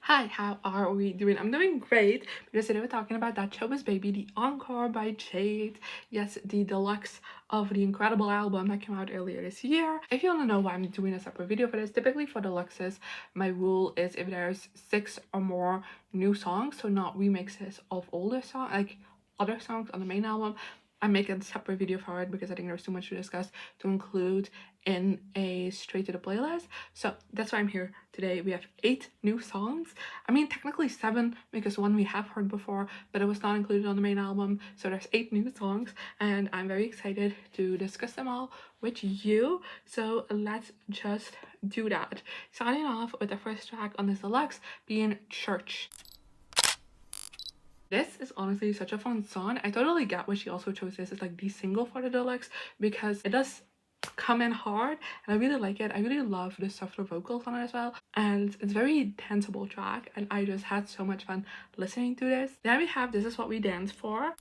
Hi, how are we doing? I'm doing great because today we're talking about that showbiz baby, the encore by Jade. Yes, the deluxe of the incredible album that came out earlier this year. If you want to know why I'm doing a separate video for this, typically for deluxes, my rule is if there's 6 or more new songs, so not remixes of older songs, like other songs on the main album, I make a separate video for it because I think there's too much to discuss to include in a straight to the playlist. So that's why I'm here today. We have 8 new songs. I mean, technically 7 because one we have heard before, but it was not included on the main album. So there's 8 new songs, and I'm very excited to discuss them all with you. So let's just do that. Starting off with the first track on this deluxe being Church. This is honestly such a fun song. I totally get why she also chose this as like the single for the deluxe because it does come in hard and I really like it. I really love the softer vocals on it as well, and it's very danceable track, and I just had so much fun listening to this. Then we have This Is What We Dance For.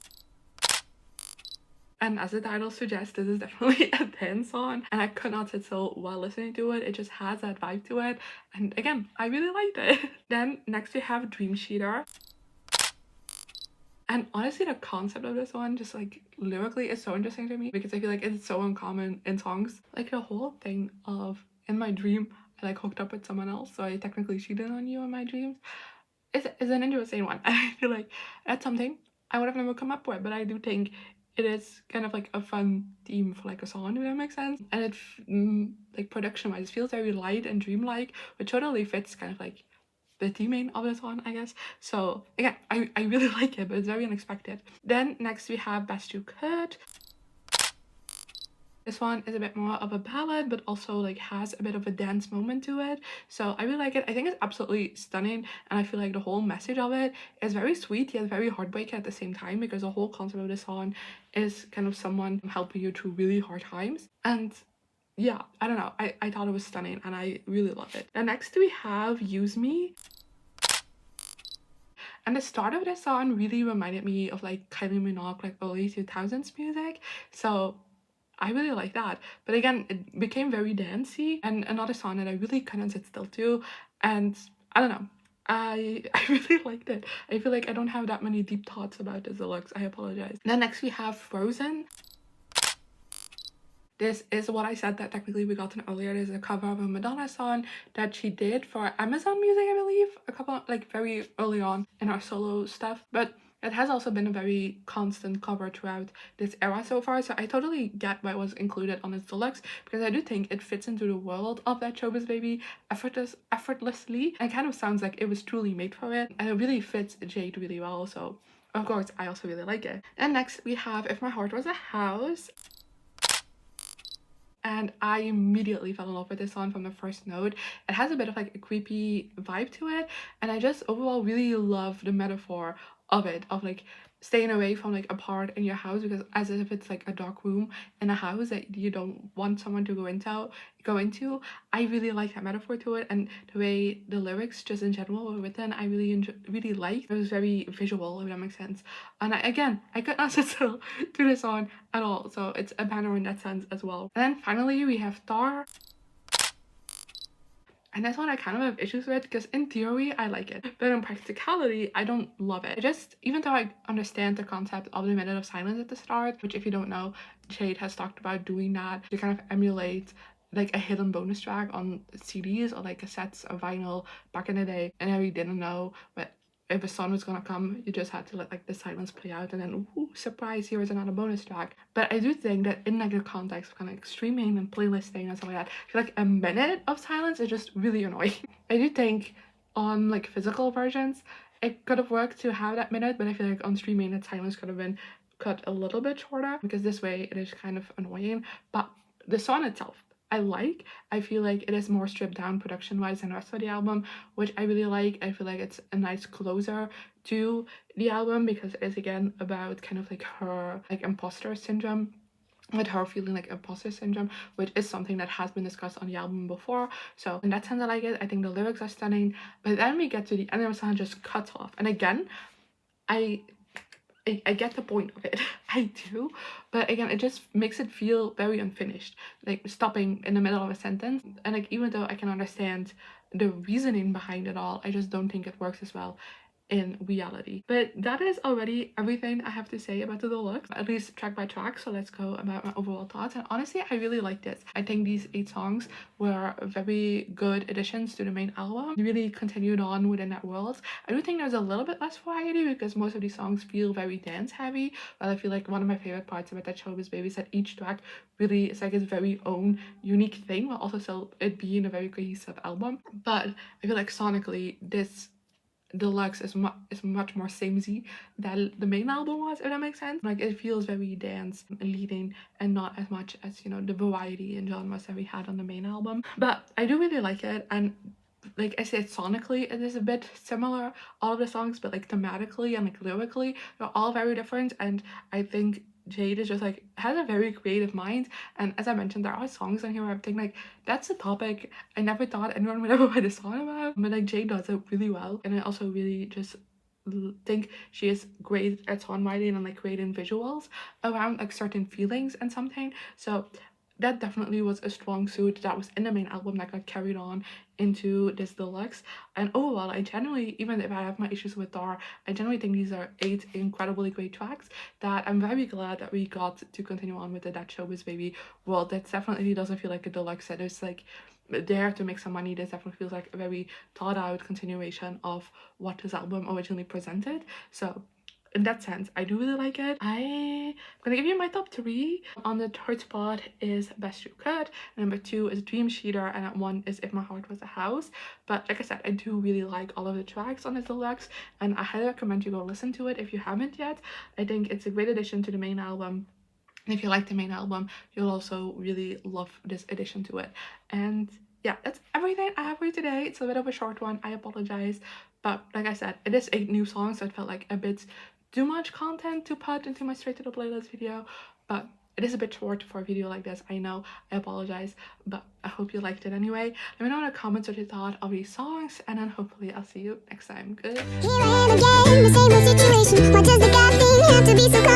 And as the title suggests, this is definitely a dance song, and I could not sit still while listening to it. It just has that vibe to it, and again, I really liked it. Then next we have Dreamcheater. And honestly, the concept of this one, just like lyrically, is so interesting to me because I feel like it's so uncommon in songs. Like the whole thing of in my dream, I like hooked up with someone else, so I technically cheated on you in my dreams. Is an interesting one. I feel like that's something I would have never come up with, but I do think it is kind of like a fun theme for like a song, if that makes sense. And it like production wise, it feels very light and dreamlike, which totally fits kind of like the theming of this one, I guess. So again, I really like it, but it's very unexpected. Then next we have Best You Could. This one is a bit more of a ballad, but also like has a bit of a dance moment to it. So I really like it. I think it's absolutely stunning, and I feel like the whole message of it is very sweet yet very heartbreaking at the same time, because the whole concept of this song is kind of someone helping you through really hard times. And yeah, I don't know, I thought it was stunning and I really love it. And next we have Use Me. And the start of this song really reminded me of like Kylie Minogue, like early 2000s music. So I really like that. But again, it became very dancey, and another song that I really couldn't sit still to. And I don't know, I really liked it. I feel like I don't have that many deep thoughts about this deluxe. I apologize. Then next we have Frozen. This is what I said that technically we got an earlier. There's a cover of a Madonna song that she did for Amazon Music, I believe, a couple like very early on in her solo stuff. But it has also been a very constant cover throughout this era so far, so I totally get why it was included on this deluxe, because I do think it fits into the world of that showbiz baby effortlessly, and it kind of sounds like it was truly made for it, and it really fits Jade really well, so of course I also really like it. And next we have If My Heart Was a House. And I immediately fell in love with this song from the first note. It has a bit of like a creepy vibe to it, and I just overall really love the metaphor of it, of like staying away from like a part in your house, because as if it's like a dark room in a house that you don't want someone to go into. I really like that metaphor to it, and the way the lyrics just in general were written, I really liked. It was very visual, if that makes sense. And I could not sit still to this song at all, so it's a banner in that sense as well. And then finally we have Thor. And that's one I kind of have issues with, because in theory I like it, but in practicality I don't love it. Even though I understand the concept of the minute of silence at the start, which if you don't know, Jade has talked about doing that to kind of emulate like a hidden bonus track on CDs or like cassettes or vinyl back in the day, and I really didn't know, but if a song was gonna come, you just had to let like the silence play out, and then ooh, surprise, here is another bonus track. But I do think that in like the context of kind of like streaming and playlisting and stuff like that, I feel like a minute of silence is just really annoying. I do think on like physical versions it could have worked to have that minute, but I feel like on streaming that silence could have been cut a little bit shorter, because this way it is kind of annoying. But the song itself I feel like it is more stripped down production wise than the rest of the album, which I really like. I feel like it's a nice closer to the album, because it is again about kind of like her like imposter syndrome, with her feeling like imposter syndrome, which is something that has been discussed on the album before. So in that sense I like it. I think the lyrics are stunning, but then we get to the end of the song, just cuts off, and again I get the point of it. I do, but again, it just makes it feel very unfinished, like stopping in the middle of a sentence. And like, even though I can understand the reasoning behind it all. I just don't think it works as well in reality. But that is already everything I have to say about the deluxe, at least track by track. So let's go about my overall thoughts. And honestly, I really liked it. I think these 8 songs were very good additions to the main album. They really continued on within that world. I do think there's a little bit less variety because most of these songs feel very dance heavy, but I feel like one of my favorite parts about that Showbiz Baby is that each track really is like its very own unique thing, while also still it being a very cohesive album. But I feel like sonically this deluxe is much more samey than the main album was, if that makes sense. Like it feels very dance leading and not as much as, you know, the variety and genres that we had on the main album. But I do really like it, and like I said, sonically it is a bit similar, all of the songs, but like thematically and like lyrically they're all very different. And I think Jade is just like has a very creative mind, and as I mentioned, there are songs on here where I'm thinking like that's a topic I never thought anyone would ever write a song about, but like Jade does it really well. And I also really just think she is great at songwriting and like creating visuals around like certain feelings and something. So that definitely was a strong suit that was in the main album that got carried on into this deluxe. And overall, I generally, even if I have my issues with Dar, I generally think these are 8 incredibly great tracks that I'm very glad that we got to continue on with the That Showbiz Baby world. That definitely doesn't feel like a deluxe that is like there to make some money. This definitely feels like a very thought out continuation of what this album originally presented. So in that sense, I do really like it. I'm gonna give you my top 3. On the 3rd spot is Best You Could, number 2 is Dreamcheater, and at 1 is If My Heart Was a House. But like I said, I do really like all of the tracks on this deluxe, and I highly recommend you go listen to it if you haven't yet. I think it's a great addition to the main album. And if you like the main album, you'll also really love this addition to it. And yeah, that's everything I have for you today. It's a bit of a short one, I apologize. But like I said, it is 8 new songs, so it felt like a bit too much content to put into my straight to the playlist video, but it is a bit short for a video like this, I know, I apologize, but I hope you liked it anyway. Let me know in the comments what you thought of these songs, and then hopefully I'll see you next time. Good. Here I am again, the same old situation. Why does the God thing have to be so